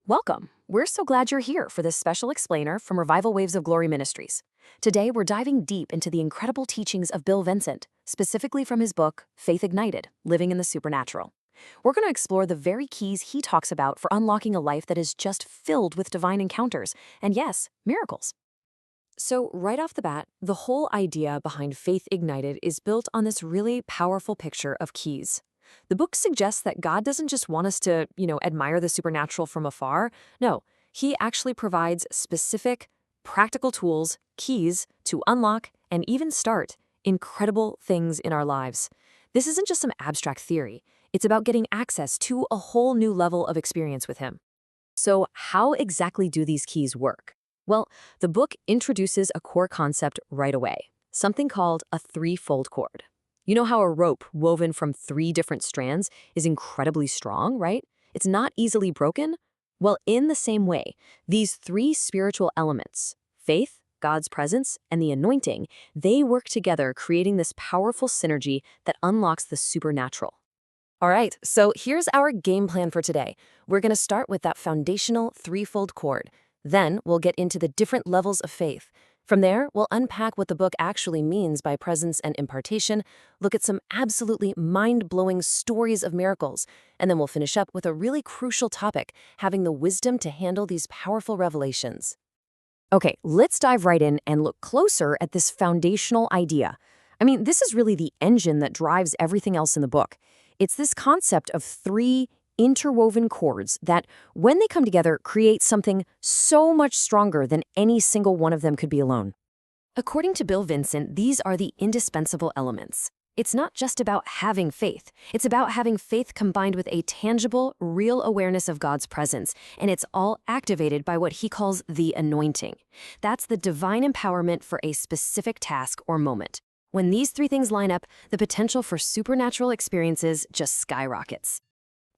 Welcome. We're so glad you're here for this special explainer from Revival Waves of Glory Ministries. Today, we're diving deep into the incredible teachings of Bill Vincent, specifically from his book, Faith Ignited, Living in the Supernatural. We're going to explore the very keys he talks about for unlocking a life that is just filled with divine encounters and, yes, miracles. So, right off the bat, the whole idea behind Faith Ignited is built on this really powerful picture of keys. The book suggests that God doesn't just want us to, admire the supernatural from afar. No, he actually provides specific, practical tools, keys to unlock and even start incredible things in our lives. This isn't just some abstract theory. It's about getting access to a whole new level of experience with him. So, how exactly do these keys work? Well, the book introduces a core concept right away, something called a threefold cord. You know how a rope woven from three different strands is incredibly strong, right? It's not easily broken? Well, in the same way, these three spiritual elements, faith, God's presence, and the anointing, they work together, creating this powerful synergy that unlocks the supernatural. All right, so here's our game plan for today. We're going to start with that foundational threefold cord. Then we'll get into the different levels of faith. From there, we'll unpack what the book actually means by presence and impartation, look at some absolutely mind-blowing stories of miracles, and then we'll finish up with a really crucial topic, having the wisdom to handle these powerful revelations. Okay, let's dive right in and look closer at this foundational idea. This is really the engine that drives everything else in the book. It's this concept of three interwoven cords that, when they come together, create something so much stronger than any single one of them could be alone. According to Bill Vincent, these are the indispensable elements. It's not just about having faith. It's about having faith combined with a tangible, real awareness of God's presence, and it's all activated by what he calls the anointing. That's the divine empowerment for a specific task or moment. When these three things line up, the potential for supernatural experiences just skyrockets.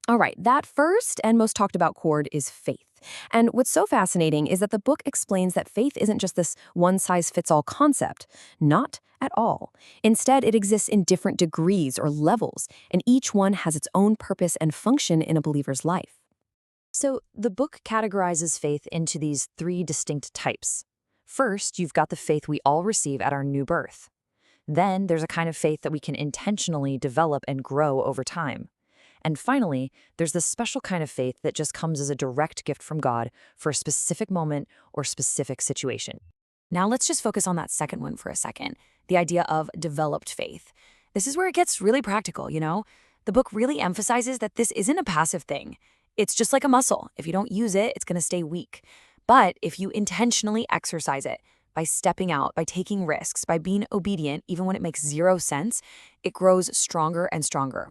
All right, that first and most talked about cord is faith. And what's so fascinating is that the book explains that faith isn't just this one-size-fits-all concept. Not at all. Instead, it exists in different degrees or levels, and each one has its own purpose and function in a believer's life. So the book categorizes faith into these three distinct types. First, you've got the faith we all receive at our new birth. Then there's a kind of faith that we can intentionally develop and grow over time. And finally, there's this special kind of faith that just comes as a direct gift from God for a specific moment or specific situation. Now let's just focus on that second one for a second, the idea of developed faith. This is where it gets really practical, The book really emphasizes that this isn't a passive thing. It's just like a muscle. If you don't use it, it's going to stay weak. But if you intentionally exercise it, by stepping out, by taking risks, by being obedient, even when it makes zero sense, it grows stronger and stronger.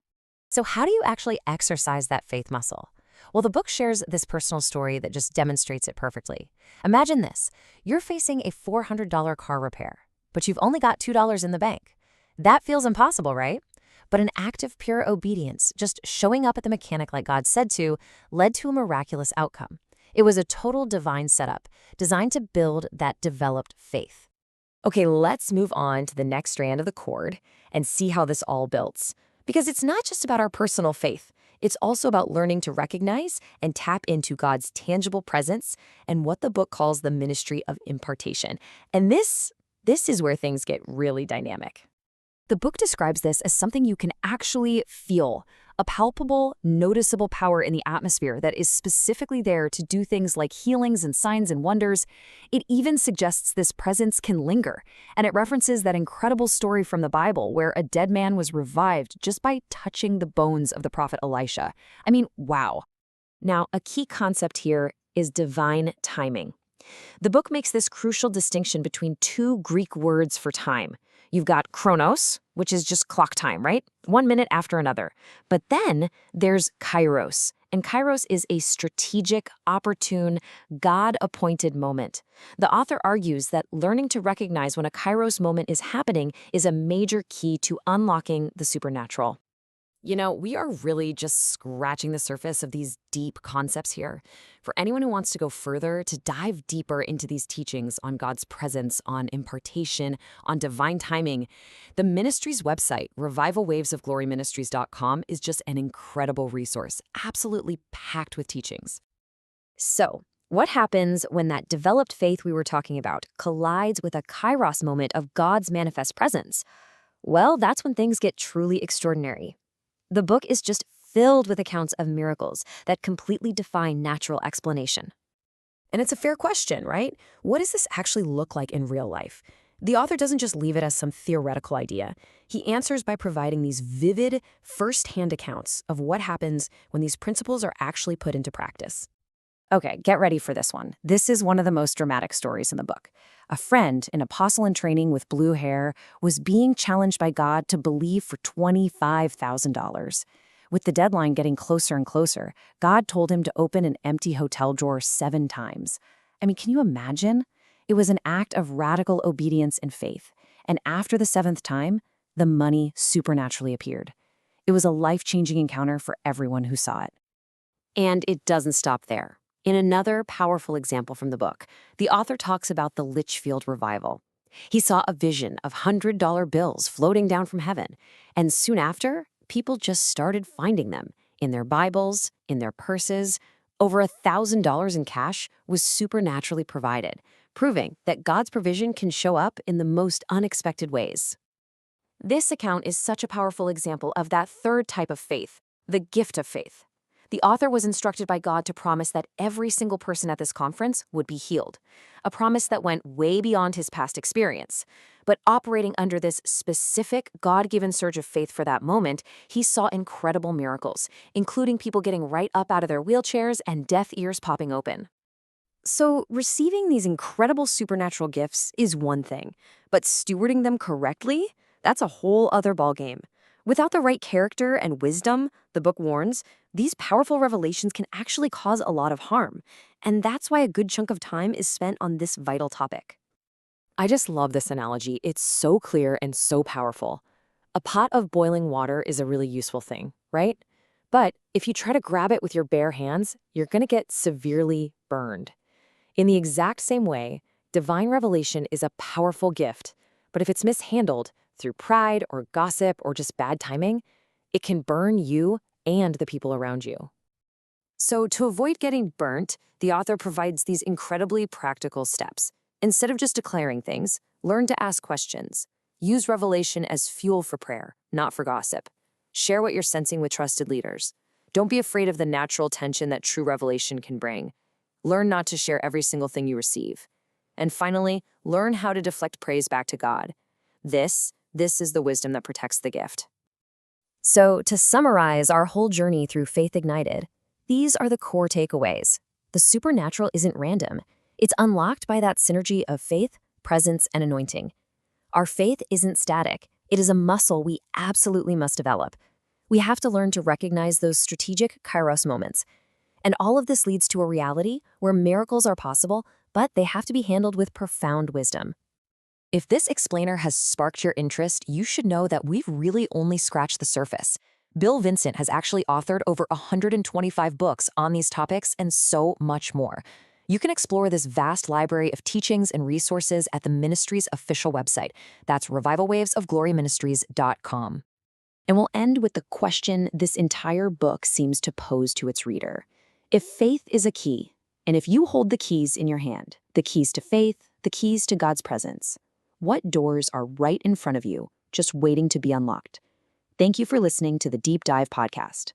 So how do you actually exercise that faith muscle? Well, the book shares this personal story that just demonstrates it perfectly. Imagine this. You're facing a $400 car repair, but you've only got $2 in the bank. That feels impossible, right? But an act of pure obedience, just showing up at the mechanic like God said to, led to a miraculous outcome. It was a total divine setup, designed to build that developed faith. Okay, let's move on to the next strand of the cord and see how this all builds. Because it's not just about our personal faith. It's also about learning to recognize and tap into God's tangible presence and what the book calls the ministry of impartation. And this is where things get really dynamic. The book describes this as something you can actually feel, a palpable, noticeable power in the atmosphere that is specifically there to do things like healings and signs and wonders. It even suggests this presence can linger, and it references that incredible story from the Bible where a dead man was revived just by touching the bones of the prophet Elisha. Wow. Now, a key concept here is divine timing. The book makes this crucial distinction between two Greek words for time. You've got chronos, which is just clock time, right? 1 minute after another. But then there's kairos, and kairos is a strategic, opportune, God-appointed moment. The author argues that learning to recognize when a kairos moment is happening is a major key to unlocking the supernatural. We are really just scratching the surface of these deep concepts here. For anyone who wants to go further, to dive deeper into these teachings on God's presence, on impartation, on divine timing, the ministry's website, revivalwavesofgloryministries.com, is just an incredible resource, absolutely packed with teachings. So, what happens when that developed faith we were talking about collides with a kairos moment of God's manifest presence? Well, that's when things get truly extraordinary. The book is just filled with accounts of miracles that completely defy natural explanation. And it's a fair question, right? What does this actually look like in real life? The author doesn't just leave it as some theoretical idea. He answers by providing these vivid, first-hand accounts of what happens when these principles are actually put into practice. Okay, get ready for this one. This is one of the most dramatic stories in the book. A friend, an apostle in training with blue hair, was being challenged by God to believe for $25,000. With the deadline getting closer and closer, God told him to open an empty hotel drawer 7 times. I mean, can you imagine? It was an act of radical obedience and faith. And after the 7th time, the money supernaturally appeared. It was a life-changing encounter for everyone who saw it. And it doesn't stop there. In another powerful example from the book, the author talks about the Litchfield revival. He saw a vision of $100 bills floating down from heaven, and soon after, people just started finding them in their Bibles, in their purses. Over $1,000 in cash was supernaturally provided, proving that God's provision can show up in the most unexpected ways. This account is such a powerful example of that third type of faith, the gift of faith. The author was instructed by God to promise that every single person at this conference would be healed, a promise that went way beyond his past experience. But operating under this specific God-given surge of faith for that moment, he saw incredible miracles, including people getting right up out of their wheelchairs and deaf ears popping open. So, receiving these incredible supernatural gifts is one thing, but stewarding them correctly, that's a whole other ballgame. Without the right character and wisdom, the book warns, these powerful revelations can actually cause a lot of harm. And that's why a good chunk of time is spent on this vital topic. I just love this analogy. It's so clear and so powerful. A pot of boiling water is a really useful thing, right? But if you try to grab it with your bare hands, you're going to get severely burned. In the exact same way, divine revelation is a powerful gift, but if it's mishandled through pride or gossip or just bad timing, it can burn you and the people around you. So to avoid getting burnt, the author provides these incredibly practical steps. Instead of just declaring things, learn to ask questions. Use revelation as fuel for prayer, not for gossip. Share what you're sensing with trusted leaders. Don't be afraid of the natural tension that true revelation can bring. Learn not to share every single thing you receive. And finally, learn how to deflect praise back to God. This is the wisdom that protects the gift. So, to summarize our whole journey through Faith Ignited, these are the core takeaways. The supernatural isn't random. It's unlocked by that synergy of faith, presence, and anointing. Our faith isn't static. It is a muscle we absolutely must develop. We have to learn to recognize those strategic kairos moments. And all of this leads to a reality where miracles are possible, but they have to be handled with profound wisdom. If this explainer has sparked your interest, you should know that we've really only scratched the surface. Bill Vincent has actually authored over 125 books on these topics and so much more. You can explore this vast library of teachings and resources at the ministry's official website. That's revivalwavesofgloryministries.com. And we'll end with the question this entire book seems to pose to its reader. If faith is a key, and if you hold the keys in your hand, the keys to faith, the keys to God's presence, what doors are right in front of you, just waiting to be unlocked? Thank you for listening to the Deep Dive Podcast.